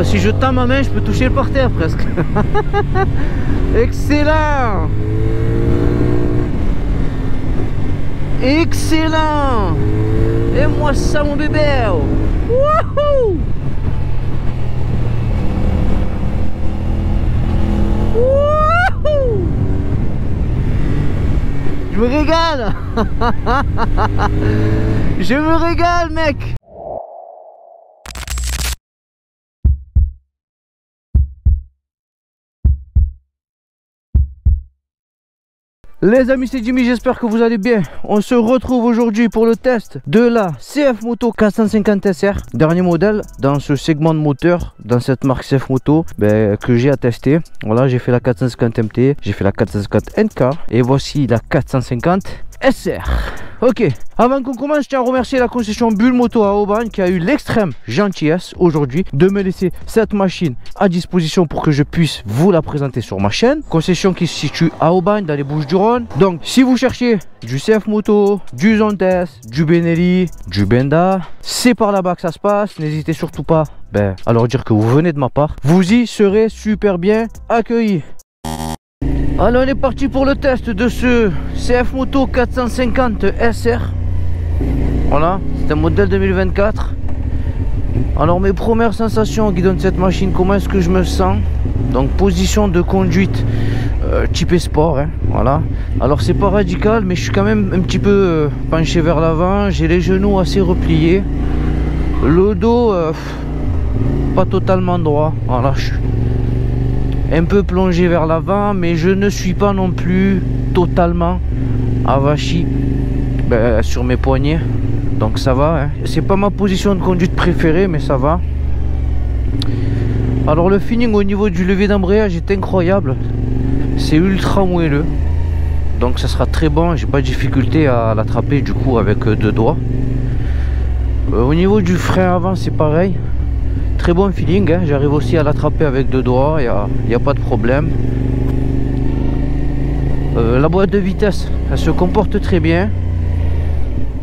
Oh, si je tends ma main, je peux toucher le porteur presque. Excellent. Excellent. Et moi ça mon bébé. Wouhou. Wouhou. Je me régale. Je me régale mec. Les amis, c'est Jimmy, j'espère que vous allez bien. On se retrouve aujourd'hui pour le test de la CF Moto 450 SR, dernier modèle dans ce segment de moteur, dans cette marque CF Moto que j'ai à tester. Voilà, j'ai fait la 450 MT, j'ai fait la 450 NK et voici la 450 SR. Ok, avant qu'on commence, je tiens à remercier la concession Bulle Moto à Aubagne qui a eu l'extrême gentillesse aujourd'hui de me laisser cette machine à disposition pour que je puisse vous la présenter sur ma chaîne. Concession qui se situe à Aubagne dans les Bouches-du-Rhône. Donc si vous cherchez du CF Moto, du Zontes, du Benelli, du Benda, c'est par là-bas que ça se passe. N'hésitez surtout pas à leur dire que vous venez de ma part. Vous y serez super bien accueillis. Alors on est parti pour le test de ce CF Moto 450 SR. Voilà, c'est un modèle 2024. Alors mes premières sensations qui donnent cette machine, comment est-ce que je me sens? Donc position de conduite type sport, hein, voilà. Alors c'est pas radical, mais je suis quand même un petit peu penché vers l'avant. J'ai les genoux assez repliés, le dos pas totalement droit. Voilà, je suis un peu plongé vers l'avant, mais je ne suis pas non plus totalement avachi sur mes poignets, donc ça va, hein. C'est pas ma position de conduite préférée, mais ça va. Alors le feeling au niveau du levier d'embrayage est incroyable, c'est ultra moelleux, donc ça sera très bon. J'ai pas de difficulté à l'attraper du coup avec deux doigts. Au niveau du frein avant, c'est pareil. Très bon feeling, hein. J'arrive aussi à l'attraper avec deux doigts, il n'y a pas de problème. La boîte de vitesse, elle se comporte très bien.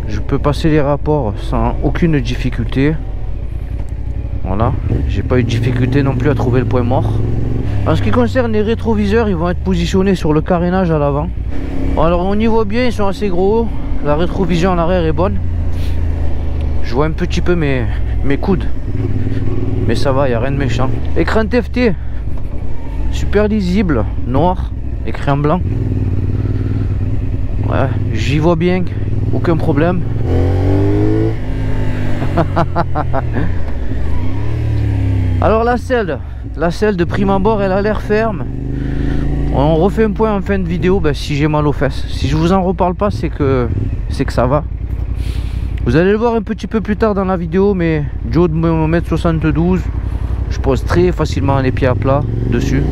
Je peux passer les rapports sans aucune difficulté. Voilà, j'ai pas eu de difficulté non plus à trouver le point mort. En ce qui concerne les rétroviseurs, ils vont être positionnés sur le carénage à l'avant. Alors on y voit bien, ils sont assez gros. La rétrovision en arrière est bonne. Je vois un petit peu mes coudes, mais ça va, il n'y a rien de méchant. Écran TFT, super lisible, noir, écrit en blanc. Ouais, j'y vois bien, aucun problème. Alors la selle de prime abord, elle a l'air ferme. On refait un point en fin de vidéo si j'ai mal aux fesses. Si je vous en reparle pas, c'est que ça va. Vous allez le voir un petit peu plus tard dans la vidéo, mais du haut de 1m72, je pose très facilement les pieds à plat dessus.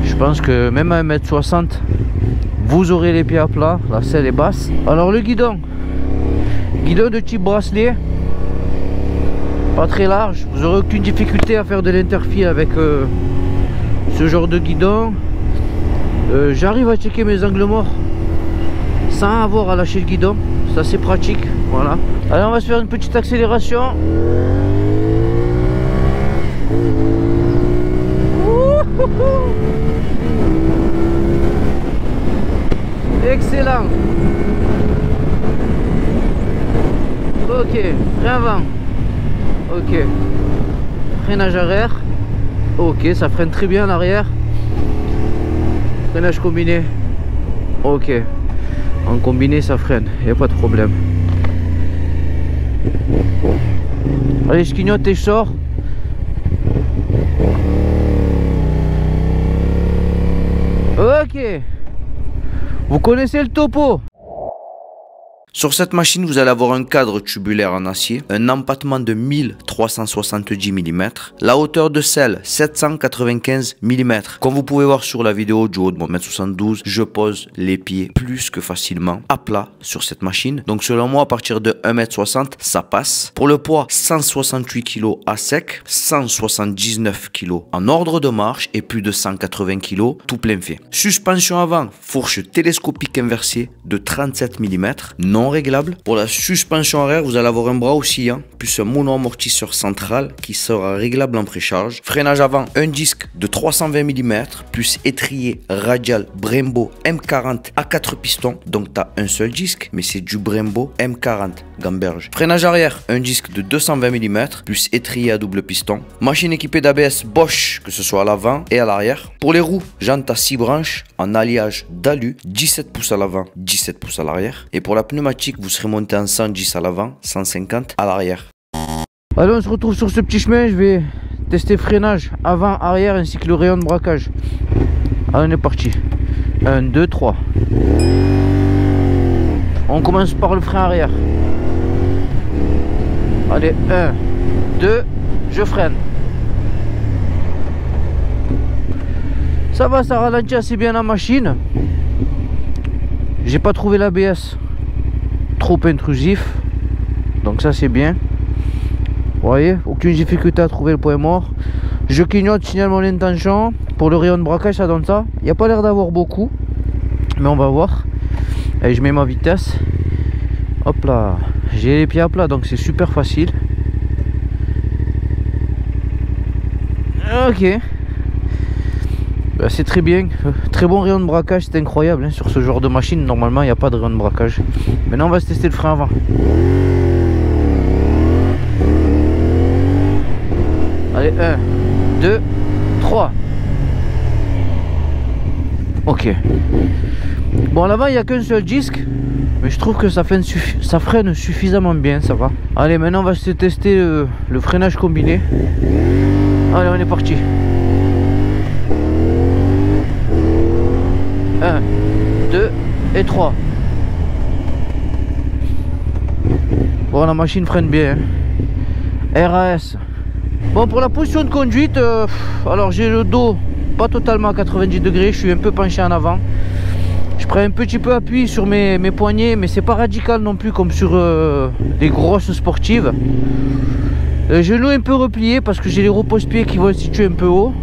Je pense que même à 1m60, vous aurez les pieds à plat, la selle est basse. Alors le guidon de type bracelet, pas très large, vous n'aurez aucune difficulté à faire de l'interfile avec ce genre de guidon. J'arrive à checker mes angles morts sans avoir à lâcher le guidon, c'est assez pratique. Voilà. Allez, on va se faire une petite accélération. Excellent. Ok, frein avant. Ok, freinage arrière. Ok, ça freine très bien en arrière. Freinage combiné. Ok, en combiné ça freine, il n'y a pas de problème. Allez, je clignote et je sors. Ok, vous connaissez le topo. Sur cette machine, vous allez avoir un cadre tubulaire en acier, un empattement de 1370 mm, la hauteur de selle 795 mm. Comme vous pouvez voir sur la vidéo, du haut de mon 1m72, je pose les pieds plus que facilement à plat sur cette machine. Donc selon moi, à partir de 1m60, ça passe. Pour le poids, 168 kg à sec, 179 kg en ordre de marche et plus de 180 kg tout plein fait. Suspension avant, fourche télescopique inversée de 37 mm, non non réglables. Pour la suspension arrière, vous allez avoir un bras oscillant, plus un mono-amortisseur central qui sera réglable en précharge. Freinage avant, un disque de 320 mm, plus étrier radial Brembo M40 à 4 pistons. Donc tu as un seul disque, mais c'est du Brembo M40 gamberge. Freinage arrière, un disque de 220 mm, plus étrier à double piston. Machine équipée d'ABS Bosch, que ce soit à l'avant et à l'arrière. Pour les roues, jantes à 6 branches en alliage d'alu, 17 pouces à l'avant, 17 pouces à l'arrière. Et pour la pneumatique, vous serez monté en 110 à l'avant, 150 à l'arrière. Allez, on se retrouve sur ce petit chemin. Je vais tester freinage avant, arrière ainsi que le rayon de braquage. Allez, on est parti. 1, 2, 3. On commence par le frein arrière. Allez, 1, 2, je freine. Ça va, ça ralentit assez bien la machine. J'ai pas trouvé l'ABS trop intrusif, donc ça c'est bien. Vous voyez, aucune difficulté à trouver le point mort. Je clignote, signale mon intention. Pour le rayon de braquage, ça donne ça. Il n'y a pas l'air d'avoir beaucoup, mais on va voir. Et je mets ma vitesse. Hop là, j'ai les pieds à plat, donc c'est super facile. Ok. Bah, c'est très bien, très bon rayon de braquage, c'est incroyable hein, sur ce genre de machine. Normalement il n'y a pas de rayon de braquage. Maintenant on va se tester le frein avant. Allez, 1, 2, 3. Ok. Bon, à l'avant il n'y a qu'un seul disque, mais je trouve que ça freine suffisamment bien, ça va. Allez, maintenant on va se tester le freinage combiné. Allez, on est parti. 1, 2 et 3. Bon, la machine freine bien hein. RAS. Bon, pour la position de conduite, alors j'ai le dos pas totalement à 90 degrés, je suis un peu penché en avant. Je prends un petit peu appui sur mes poignets, mais c'est pas radical non plus comme sur des grosses sportives. Genoux un peu repliés parce que j'ai les repose-pieds qui vont se situer un peu haut.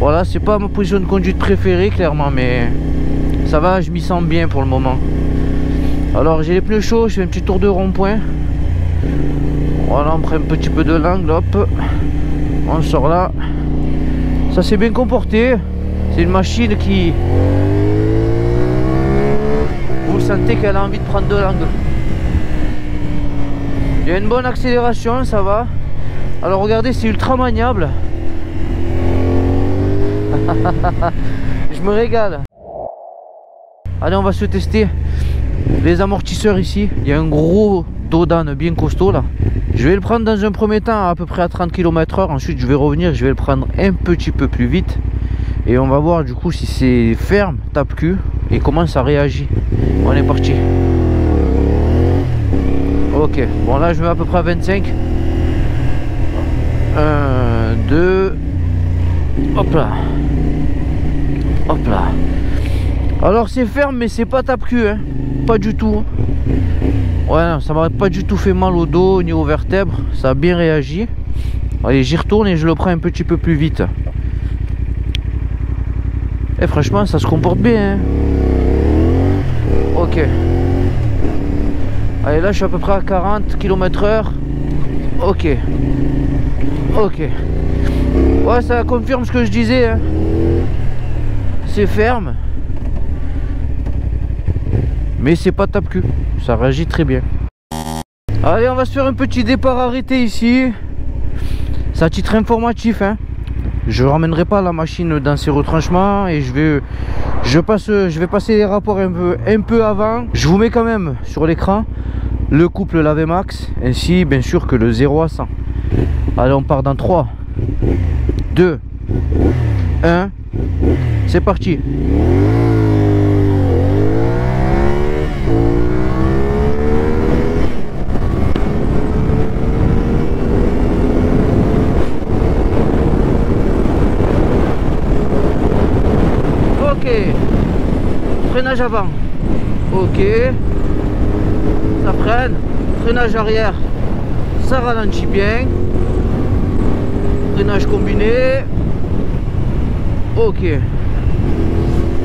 Voilà, c'est pas ma position de conduite préférée clairement, mais ça va, je m'y sens bien pour le moment. Alors j'ai les pneus chauds, je fais un petit tour de rond-point. Voilà, on prend un petit peu de l'angle, hop, on sort là. Ça s'est bien comporté. C'est une machine qui, vous le sentez qu'elle a envie de prendre de l'angle. Il y a une bonne accélération, ça va. Alors regardez, c'est ultra maniable. Je me régale. Allez, on va se tester les amortisseurs ici. Il y a un gros Dodan bien costaud là. Je vais le prendre dans un premier temps à peu près à 30 km/h. Ensuite je vais revenir, je vais le prendre un petit peu plus vite. Et on va voir du coup si c'est ferme, tape-cul, et comment ça réagit. On est parti. Ok, bon là je vais à peu près à 25. 1, 2. Hop là. Hop là. Alors c'est ferme mais c'est pas tape-cul hein. Pas du tout. Ouais non, ça m'aurait pas du tout fait mal au dos ni aux vertèbres. Ça a bien réagi. Allez, j'y retourne et je le prends un petit peu plus vite. Et franchement ça se comporte bien hein. Ok. Allez, là je suis à peu près à 40 km/h. Ok. Ok. Ouais, ça confirme ce que je disais hein. C'est ferme, mais c'est pas tape-cul. Ça réagit très bien. Allez, on va se faire un petit départ arrêté ici. C'est à titre informatif hein. Je ramènerai pas la machine dans ses retranchements et je vais passer les rapports un peu avant. Je vous mets quand même sur l'écran le couple Lavemax ainsi bien sûr que le 0 à 100. Allez, on part dans 3 2 1. C'est parti. Ok. Freinage avant. Ok. Ça freine. Freinage arrière. Ça ralentit bien. Freinage combiné. Ok.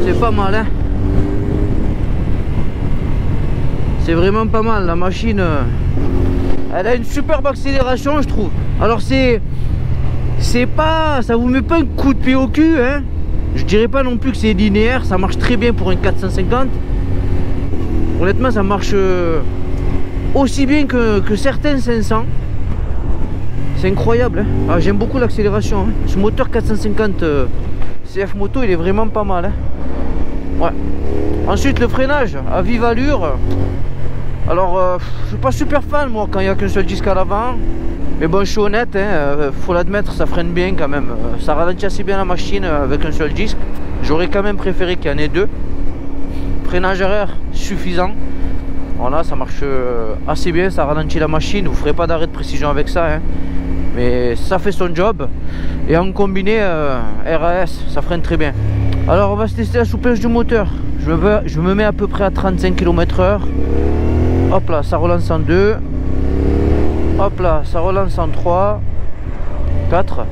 C'est pas mal hein. C'est vraiment pas mal. La machine, elle a une superbe accélération, je trouve. Alors c'est pas, ça vous met pas un coup de pied au cul, hein. Je dirais pas non plus que c'est linéaire. Ça marche très bien pour un 450. Honnêtement, ça marche aussi bien que certains 500. C'est incroyable, hein. Ah, j'aime beaucoup l'accélération, hein. Ce moteur 450 CF Moto, il est vraiment pas mal, hein. Ouais. Ensuite, le freinage à vive allure. Alors, je suis pas super fan moi quand il n'y a qu'un seul disque à l'avant. Mais bon, je suis honnête, hein, faut l'admettre, ça freine bien quand même. Ça ralentit assez bien la machine avec un seul disque. J'aurais quand même préféré qu'il y en ait deux. Freinage arrière suffisant. Voilà, ça marche assez bien, ça ralentit la machine. Vous ferez pas d'arrêt de précision avec ça, hein. Mais ça fait son job. Et en combiné RAS, ça freine très bien. Alors on va se tester la souplesse du moteur. Je me mets à peu près à 35 km/h. Hop là, ça relance en 2. Hop là, ça relance en 3. 4.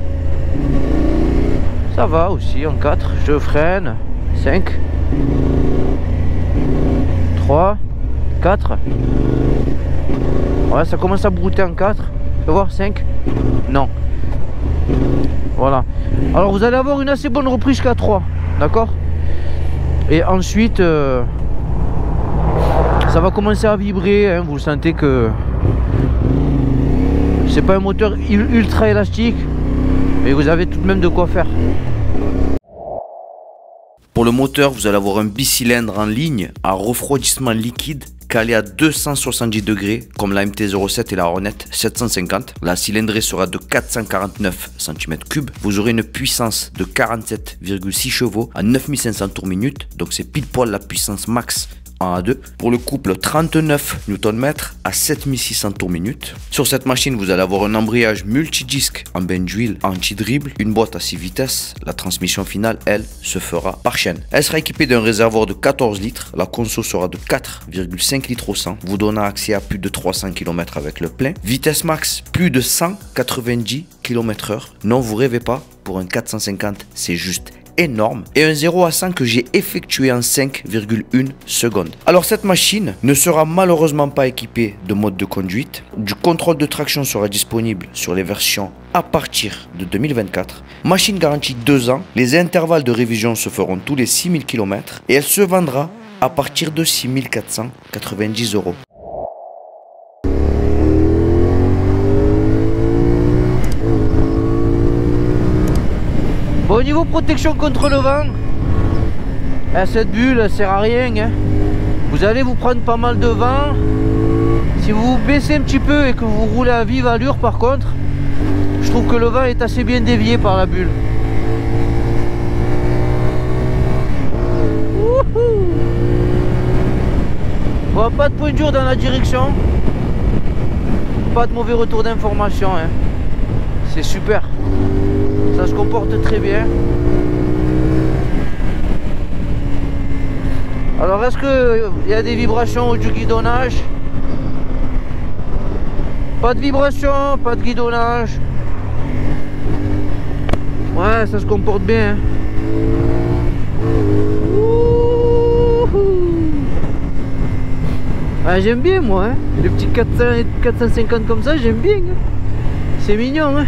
Ça va aussi en 4. Je freine. 5. 3. 4. Ouais, ça commence à brouter en 4. Tu vas voir, 5. Non. Voilà. Alors vous allez avoir une assez bonne reprise jusqu'à 3. D'accord. Et ensuite ça va commencer à vibrer, hein. Vous sentez que c'est pas un moteur ultra élastique, mais vous avez tout de même de quoi faire. Pour le moteur, vous allez avoir un bicylindre en ligne à refroidissement liquide calé à 270 degrés comme la MT-07 et la Hornet 750. La cylindrée sera de 449 cm3. Vous aurez une puissance de 47,6 chevaux à 9500 tours minute. Donc c'est pile poil la puissance max en A2. Pour le couple, 39 Nm à 7600 tours minute. Sur cette machine, vous allez avoir un embrayage multidisque en bain d'huile anti-dribble, une boîte à 6 vitesses. La transmission finale, elle, se fera par chaîne. Elle sera équipée d'un réservoir de 14 litres. La conso sera de 4,5 litres au 100, vous donnant accès à plus de 300 km avec le plein. Vitesse max, plus de 190 km/h. Non, vous rêvez pas, pour un 450, c'est juste énorme. Et un 0 à 100 que j'ai effectué en 5,1 secondes. Alors cette machine ne sera malheureusement pas équipée de mode de conduite. Du contrôle de traction sera disponible sur les versions à partir de 2024. Machine garantie 2 ans. Les intervalles de révision se feront tous les 6000 km et elle se vendra à partir de 6490 €. Bon, au niveau protection contre le vent, cette bulle elle sert à rien, hein. Vous allez vous prendre pas mal de vent. Si vous vous baissez un petit peu et que vous roulez à vive allure, par contre, je trouve que le vent est assez bien dévié par la bulle. Bon, pas de point dur dans la direction. Pas de mauvais retour d'information, hein. C'est super. Ça se comporte très bien. Alors est-ce qu'il y a des vibrations au du guidonnage? Pas de vibration, pas de guidonnage. Ouais, ça se comporte bien, hein. Ah, j'aime bien moi, hein. Les petits 450 comme ça, j'aime bien, hein. C'est mignon, hein.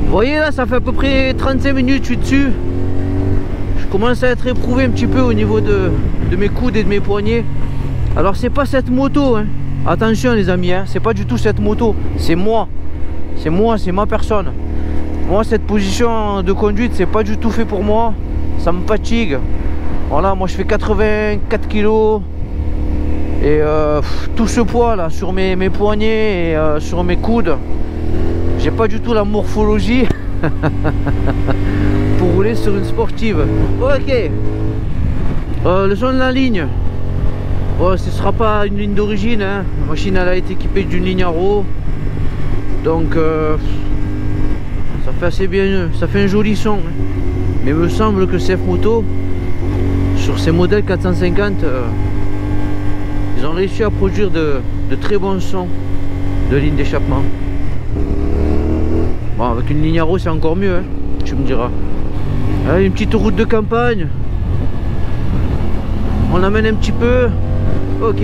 Vous voyez là, ça fait à peu près 35 minutes je suis dessus. Je commence à être éprouvé un petit peu au niveau de mes coudes et de mes poignets. Alors c'est pas cette moto, hein. Attention les amis, hein. C'est pas du tout cette moto. C'est moi. C'est moi, c'est ma personne. Moi cette position de conduite, c'est pas du tout fait pour moi. Ça me fatigue. Voilà, moi je fais 84 kg. Et tout ce poids là sur mes poignets et sur mes coudes, j'ai pas du tout la morphologie pour rouler sur une sportive. Ok. Le son de la ligne, oh, ce sera pas une ligne d'origine, hein. La machine elle a été équipée d'une ligne à RAW. Donc ça fait assez bien, ça fait un joli son, hein. Mais il me semble que CF Moto, sur ces modèles 450, ils ont réussi à produire de très bons sons de ligne d'échappement. Bon, avec une ligne à RAW c'est encore mieux, hein, tu me diras. Allez, une petite route de campagne. On l'amène un petit peu. Ok.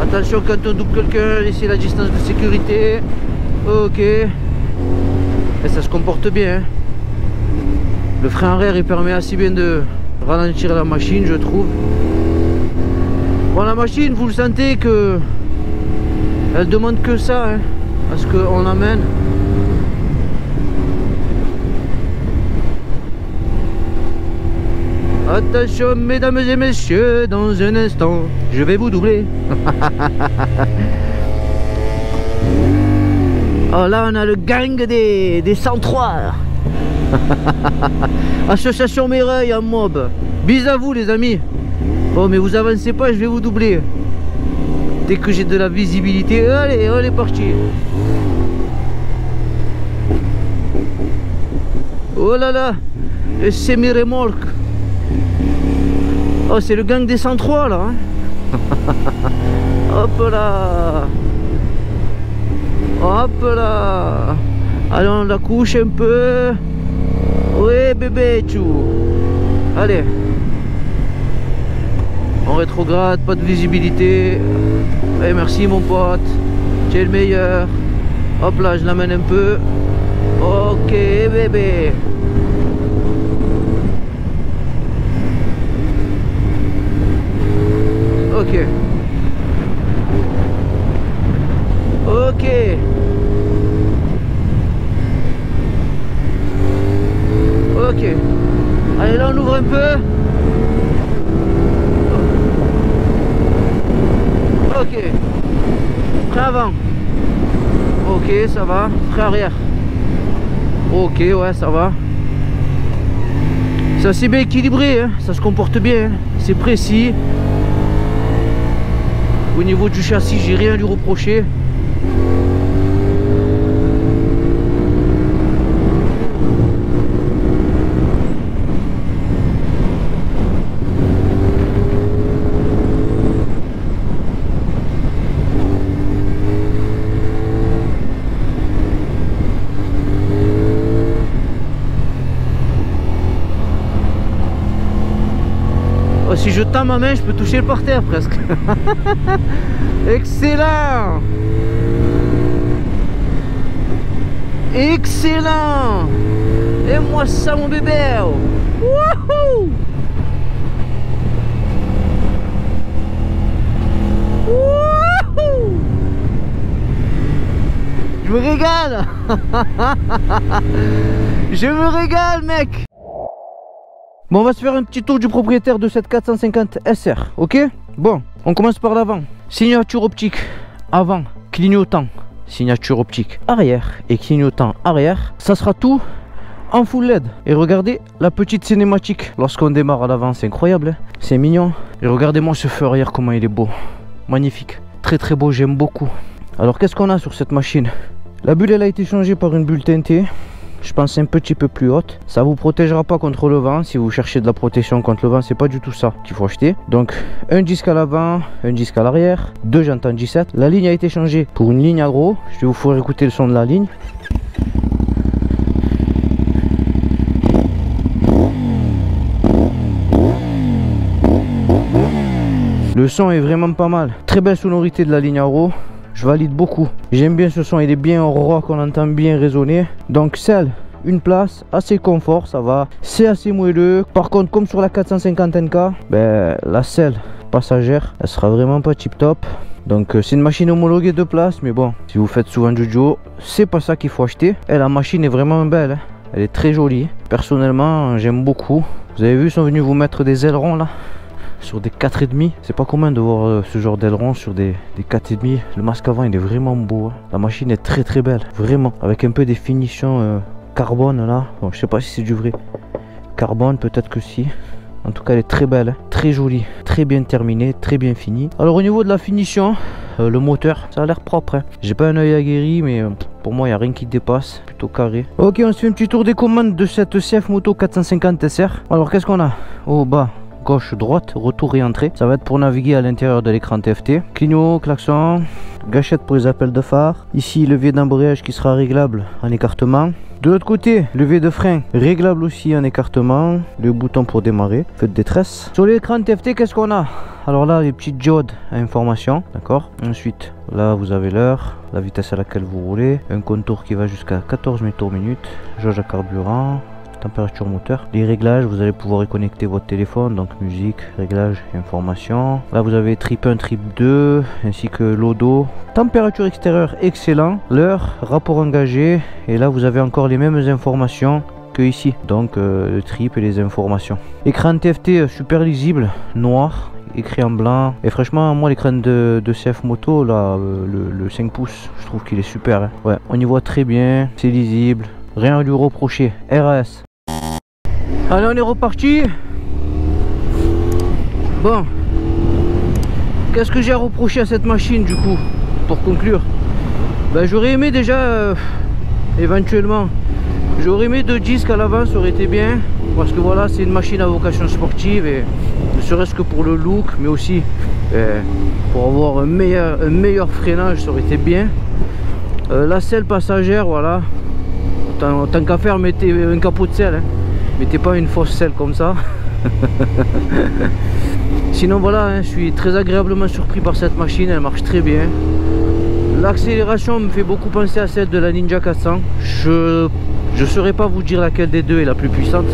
Attention quand on double quelqu'un, laissez la distance de sécurité. Ok. Et ça se comporte bien. Hein. Le frein arrière il permet assez bien de ralentir la machine, je trouve. Bon, la machine, vous le sentez que elle demande que ça, hein, à ce qu'on l'amène. Attention mesdames et messieurs, dans un instant, je vais vous doubler. Oh là on a le gang des 103. Association Mereuil en mob. Bis à vous les amis. Oh mais vous avancez pas, je vais vous doubler. Dès que j'ai de la visibilité, allez, on est parti. Oh là là, et c'est mes remorques. Oh c'est le gang des 103 là. Hein. Hop là. Hop là. Allez on la couche un peu. Oui bébé tchou. Allez. On rétrograde, pas de visibilité. Eh merci mon pote. Tu es le meilleur. Hop là je l'amène un peu. Ok bébé. Ok. Ok. Ok. Allez là on ouvre un peu. Ok. Frein avant. Ok ça va. Frein arrière. Ok ouais ça va. C'est assez bien équilibré hein. Ça se comporte bien hein. C'est précis. Au niveau du châssis j'ai rien à lui reprocher. Oh, si je tends ma main, je peux toucher le parterre presque. Excellent. Excellent. Et moi ça mon bébé. Wouhou. Wouhou. Je me régale. Je me régale mec. Bon on va se faire un petit tour du propriétaire de cette 450 SR, ok? Bon, on commence par l'avant. Signature optique avant, clignotant, signature optique arrière et clignotant arrière. Ça sera tout en full LED. Et regardez la petite cinématique lorsqu'on démarre à l'avant, c'est incroyable, hein, c'est mignon. Et regardez-moi ce feu arrière, comment il est beau. Magnifique, très très beau, j'aime beaucoup. Alors qu'est-ce qu'on a sur cette machine? La bulle elle a été changée par une bulle teintée. Je pense un petit peu plus haute. Ça vous protégera pas contre le vent. Si vous cherchez de la protection contre le vent, c'est pas du tout ça qu'il faut acheter. Donc un disque à l'avant, un disque à l'arrière, deux jantes en 17. La ligne a été changée pour une ligne agro. Je vais vous faire écouter le son de la ligne. Le son est vraiment pas mal. Très belle sonorité de la ligne agro. Je valide beaucoup. J'aime bien ce son, il est bien rock, on entend bien résonner. Donc selle, une place, assez confort, ça va. C'est assez moelleux. Par contre, comme sur la 450 NK, ben, la selle passagère, elle sera vraiment pas tip top. Donc c'est une machine homologuée de place, mais bon, si vous faites souvent du duo, c'est pas ça qu'il faut acheter. Et la machine est vraiment belle, hein. Elle est très jolie. Personnellement, j'aime beaucoup. Vous avez vu, ils sont venus vous mettre des ailerons là sur des 4,5. C'est pas commun de voir ce genre d'aileron sur des 4,5. Le masque avant il est vraiment beau, hein. La machine est très très belle, vraiment, avec un peu des finitions carbone là. Bon, je sais pas si c'est du vrai carbone, peut-être que si. En tout cas elle est très belle, hein. Très jolie, très bien terminée, très bien finie. Alors au niveau de la finition, le moteur ça a l'air propre, hein. J'ai pas un œil aguerri mais pour moi il n'y a rien qui dépasse, plutôt carré. Ok, on se fait un petit tour des commandes de cette CF Moto 450 SR. Alors qu'est-ce qu'on a au bas? Gauche, droite, retour et entrée. Ça va être pour naviguer à l'intérieur de l'écran TFT. Clignot, klaxon, gâchette pour les appels de phare. Ici, levier d'embrayage qui sera réglable en écartement. De l'autre côté, levier de frein réglable aussi en écartement, le bouton pour démarrer, feu de détresse. Sur l'écran TFT, qu'est-ce qu'on a? Alors là, les petites diodes à information, d'accord. Ensuite, là vous avez l'heure, la vitesse à laquelle vous roulez, un contour qui va jusqu'à 14 mètres par minute, jauge à carburant, température moteur, les réglages, vous allez pouvoir y connecter votre téléphone, donc musique, réglages, information. Là vous avez trip 1, trip 2, ainsi que l'odo. Température extérieure, excellent. L'heure, rapport engagé, et là vous avez encore les mêmes informations que ici, donc le trip et les informations. Écran TFT super lisible, noir, écrit en blanc, et franchement moi l'écran de CF Moto là, le 5 pouces, je trouve qu'il est super, hein. Ouais, on y voit très bien, c'est lisible, rien à lui reprocher. RAS. Allez, on est reparti. Bon, qu'est-ce que j'ai à reprocher à cette machine du coup, pour conclure? Ben, j'aurais aimé déjà éventuellement, j'aurais aimé 2 disques à l'avant, ça aurait été bien, parce que voilà, c'est une machine à vocation sportive, et ne serait-ce que pour le look, mais aussi pour avoir un meilleur freinage, ça aurait été bien. La selle passagère, voilà, tant qu'à faire, mettez un capot de selle, hein. Mettez pas une fausse selle comme ça. Sinon voilà, hein, je suis très agréablement surpris par cette machine, elle marche très bien. L'accélération me fait beaucoup penser à celle de la Ninja 400. Je saurais pas vous dire laquelle des deux est la plus puissante.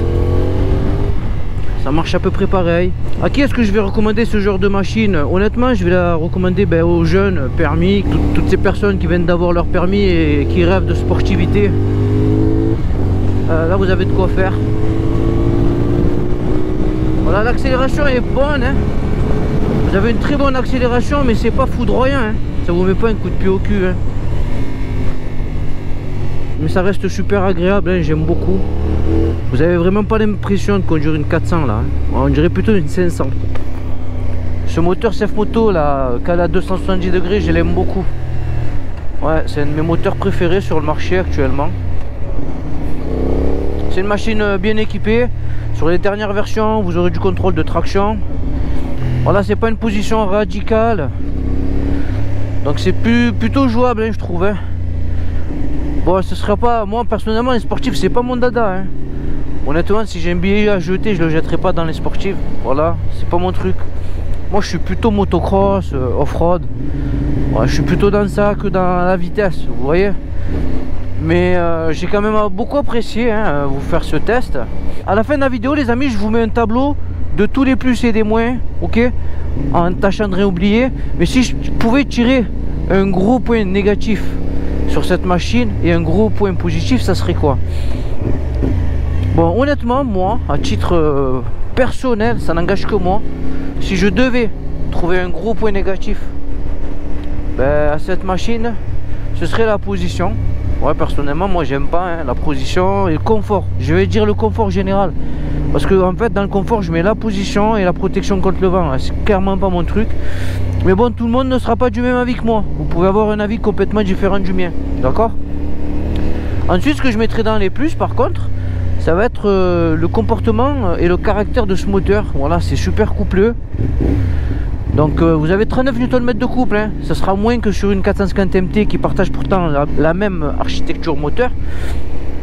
Ça marche à peu près pareil. À qui est-ce que je vais recommander ce genre de machine? Honnêtement, je vais la recommander aux jeunes permis, toutes ces personnes qui viennent d'avoir leur permis et qui rêvent de sportivité. Là vous avez de quoi faire. Voilà, l'accélération est bonne, hein. Vous avez une très bonne accélération, mais c'est pas foudroyant, hein. Ça vous met pas un coup de pied au cul, hein. Mais ça reste super agréable, hein. J'aime beaucoup. Vous avez vraiment pas l'impression de conduire une 400 là, hein. On dirait plutôt une 500. Ce moteur CF Moto là, calé à 270 degrés, je l'aime beaucoup. Ouais, c'est un de mes moteurs préférés sur le marché actuellement. C'est une machine bien équipée. Sur les dernières versions, vous aurez du contrôle de traction. Voilà, c'est pas une position radicale, donc c'est plutôt jouable, hein, je trouve, hein. Bon, ce serait pas, moi personnellement les sportifs c'est pas mon dada, hein. Honnêtement, si j'ai un billet à jeter, je le jetterai pas dans les sportifs. Voilà, c'est pas mon truc. Moi je suis plutôt motocross, off-road. Ouais, je suis plutôt dans ça que dans la vitesse, vous voyez. Mais j'ai quand même beaucoup apprécié, hein, vous faire ce test. À la fin de la vidéo les amis, je vous mets un tableau de tous les plus et des moins, ok, en tâchant de rien oublier. Mais si je pouvais tirer un gros point négatif sur cette machine et un gros point positif, ça serait quoi? Bon, honnêtement, moi, à titre personnel, ça n'engage que moi. Si je devais trouver un gros point négatif à cette machine, ce serait la position. Ouais, personnellement, moi j'aime pas, hein, la position et le confort. Je vais dire le confort général, parce que en fait dans le confort je mets la position et la protection contre le vent. C'est clairement pas mon truc. Mais bon, tout le monde ne sera pas du même avis que moi. Vous pouvez avoir un avis complètement différent du mien, d'accord? Ensuite, ce que je mettrai dans les plus par contre, ça va être le comportement et le caractère de ce moteur. Voilà, c'est super coupleux. Donc vous avez 39 Nm de couple, hein. Ça sera moins que sur une 450 MT qui partage pourtant la même architecture moteur.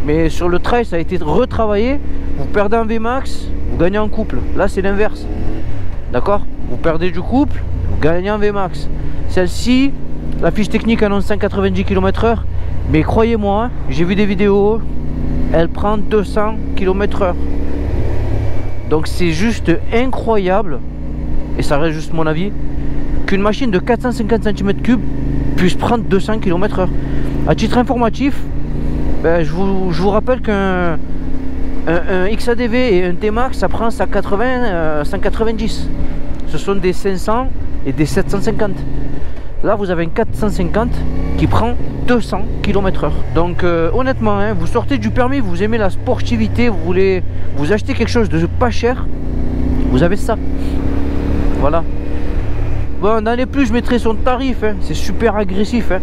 Mais sur le trail ça a été retravaillé. Vous perdez en Vmax, vous gagnez en couple. Là c'est l'inverse, d'accord? Vous perdez du couple, vous gagnez en Vmax. Celle-ci, la fiche technique annonce 190 km/h. Mais croyez-moi, j'ai vu des vidéos, elle prend 200 km/h. Donc c'est juste incroyable. Et ça reste juste mon avis, qu'une machine de 450 cm3 puisse prendre 200 km/h. À titre informatif, je vous rappelle qu'un XADV et un T-Max, ça prend 180, 190. Ce sont des 500 et des 750. Là, vous avez un 450 qui prend 200 km/h. Donc honnêtement, hein, vous sortez du permis, vous aimez la sportivité, vous voulez vous acheter quelque chose de pas cher, vous avez ça. Voilà. Bon, dans les plus, je mettrai son tarif, hein. C'est super agressif, hein.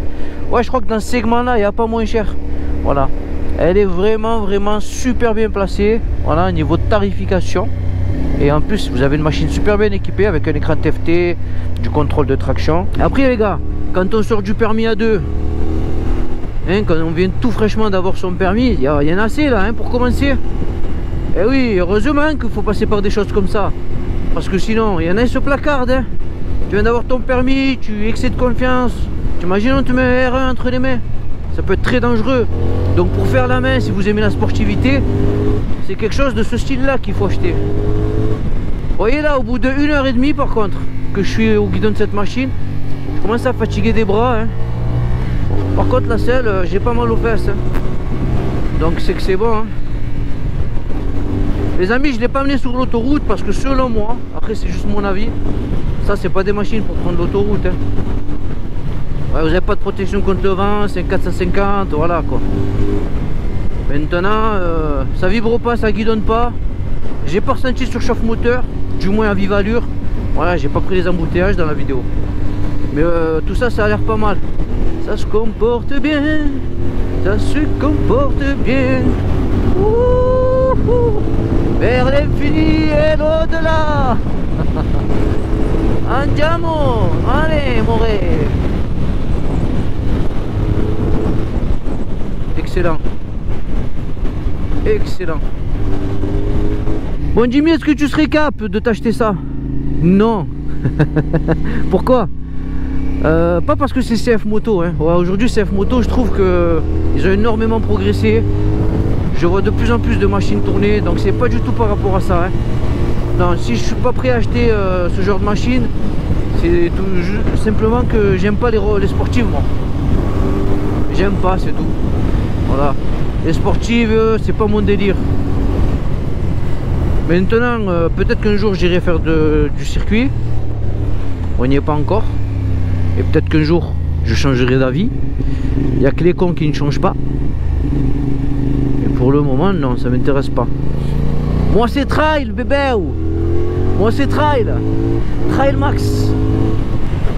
Ouais, je crois que dans ce segment là il n'y a pas moins cher. Voilà, elle est vraiment super bien placée. Voilà, au niveau de tarification. Et en plus vous avez une machine super bien équipée avec un écran TFT, du contrôle de traction. Après les gars, quand on sort du permis à deux, hein, quand on vient tout fraîchement d'avoir son permis, il y en a assez là, hein, pour commencer. Et oui, heureusement qu'il faut passer par des choses comme ça. Parce que sinon, il y en a qui se placardent. Hein. Tu viens d'avoir ton permis, tu excès de confiance. Tu imagines, on te met un R1 entre les mains. Ça peut être très dangereux. Donc pour faire la main, si vous aimez la sportivité, c'est quelque chose de ce style-là qu'il faut acheter. Vous voyez là, au bout de 1h30 par contre, que je suis au guidon de cette machine, je commence à fatiguer des bras. Hein. Par contre, la selle, j'ai pas mal aux fesses. Hein. Donc c'est que c'est bon. Hein. Les amis, je ne l'ai pas amené sur l'autoroute parce que selon moi, après c'est juste mon avis, ça c'est pas des machines pour prendre l'autoroute. Hein. Ouais, vous n'avez pas de protection contre le vent, c'est un 450, voilà quoi. Maintenant, ça vibre pas, ça guidonne pas. J'ai pas ressenti de surchauffe moteur, du moins à vive allure. Voilà, j'ai pas pris les embouteillages dans la vidéo. Mais tout ça, ça a l'air pas mal. Ça se comporte bien, ça se comporte bien. Ouh, vers l'infini et l'au-delà. Andiamo, allez mon rêve. Excellent. Excellent. Bon Jimmy, est-ce que tu serais capable de t'acheter ça? Non. Pourquoi? Pas parce que c'est CF Moto. Hein. Ouais, aujourd'hui CF Moto, je trouve que ils ont énormément progressé. Je vois de plus en plus de machines tourner, donc c'est pas du tout par rapport à ça. Hein. Non, si je suis pas prêt à acheter ce genre de machine, c'est tout simplement que j'aime pas les sportives moi. J'aime pas, c'est tout. Voilà. Les sportives, c'est pas mon délire. Maintenant, peut-être qu'un jour j'irai faire du circuit. On n'y est pas encore. Et peut-être qu'un jour je changerai d'avis. Il n'y a que les cons qui ne changent pas. Mais pour le moment, non, ça m'intéresse pas. Moi c'est trail, bébé. Moi c'est trail. Trail max.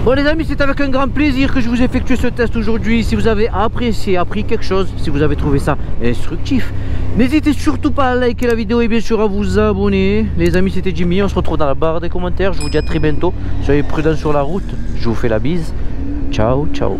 Bon les amis, c'est avec un grand plaisir que je vous ai effectué ce test aujourd'hui. Si vous avez apprécié, appris quelque chose, si vous avez trouvé ça instructif, n'hésitez surtout pas à liker la vidéo et bien sûr à vous abonner. Les amis, c'était Jimmy, on se retrouve dans la barre des commentaires. Je vous dis à très bientôt. Soyez prudents sur la route. Je vous fais la bise. Ciao, ciao.